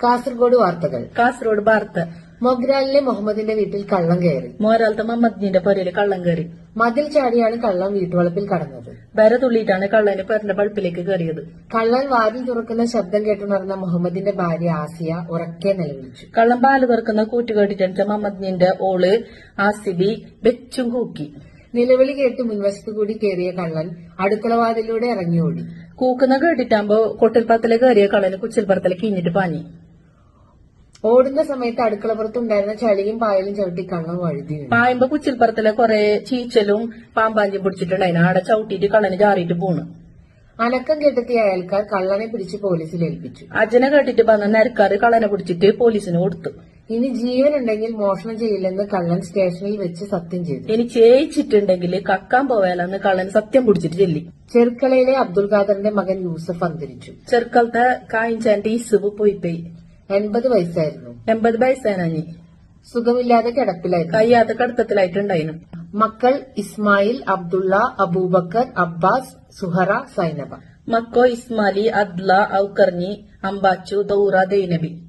കാസർഗോഡ് വാർത്തകൾ. കാസർഗോഡ് വാർത്ത. മൊഗ്രാലിലെ മുഹമ്മദിന്റെ വീട്ടിൽ കള്ളം കയറി. മോരാലത്തെ മുഹമ്മദിന്റെ പുരയിൽ കള്ളം കയറി. മതിൽ ചാടിയാണ് കള്ളൻ വീട്ടുവളപ്പിൽ കടന്നത്. വര തുള്ളിയിട്ടാണ് കള്ളന് പേരിന്റെ പഴുപ്പിലേക്ക് കയറിയത്. കള്ളൻ വാതിൽ തുറക്കുന്ന ശബ്ദം കേട്ടുണർന്ന മുഹമ്മദിന്റെ ഭാര്യ ആസിയ ഉറക്കെ നിലവിളിച്ചു. കള്ളൻ പാല് തുറക്കുന്ന കൂട്ടുകേട്ടിട്ട് മുഹമ്മദിന്റെ ഓള് ആസിബി വെച്ചും കൂക്കി. നിലവിളി കേട്ട് മുൻവശത്തു കൂടി കയറിയ കള്ളൻ അടുക്കളവാതിലൂടെ ഇറങ്ങിയോടി. കൂക്കുന്ന കേട്ടിട്ടാകുമ്പോ കൊട്ടിൽപ്പറത്തിലെ കയറിയ കള്ളന് കുച്ചിൽപ്പറത്തിലെ കീഞ്ഞിട്ട് പാഞ്ഞി. ഓടുന്ന സമയത്ത് അടുക്കളപ്പുറത്തുണ്ടായിരുന്ന ചളിയും പായലും ചവിട്ടി കള്ളൻ വഴുതി. പായുമ്പോ കുച്ചിൽപ്പറത്തിലെ കുറെ ചീച്ചലും പാമ്പാഞ്ചും പിടിച്ചിട്ടുണ്ടായിരുന്നു. ആടെ ചവിട്ടിയിട്ട് കള്ളന് ചാറിയിട്ട് പോണു. അനക്കം കെട്ടെത്തിയ അയൽക്കാർ കള്ളനെ പിടിച്ച് പോലീസിൽ ഏൽപ്പിച്ചു. അജനെ കേട്ടിട്ട് വന്ന നരക്കാർ കള്ളനെ പിടിച്ചിട്ട് പോലീസിന് കൊടുത്തു. ഇനി ജീവനുണ്ടെങ്കിൽ മോഷണം ചെയ്യില്ലെന്ന് കള്ളൻ സ്റ്റേഷനിൽ വെച്ച് സത്യം ചെയ്തു. ഇനി ചേച്ചിട്ടുണ്ടെങ്കിൽ കക്കാൻ പോയാലെന്ന് കള്ളൻ സത്യം പിടിച്ചിട്ട് ചെല്ലി. ചെർക്കളയിലെ അബ്ദുൾ ഖാദറിന്റെ മകൻ യൂസഫ് അന്തരിച്ചു. ചെറുക്കളത്തെ കായിച്ചാന്റെ ഇസുബ് പോയി 80 വയസ്സായിരുന്നു. 80 വയസ്സായി. സുഖമില്ലാതെ കിടപ്പിലായിരുന്നു. കയ്യാത്ത കടത്തത്തിലായിട്ടുണ്ടായിരുന്നു. മക്കൾ ഇസ്മായിൽ, അബ്ദുള്ള, അബൂബക്കർ, അബ്ബാസ്, സുഹറ, സൈനബ. മക്കോ ഇസ്മാലി, അദ്ല, ഔക്കർണി, അംബാച്ചു, ദൌറ, ദൈനബി.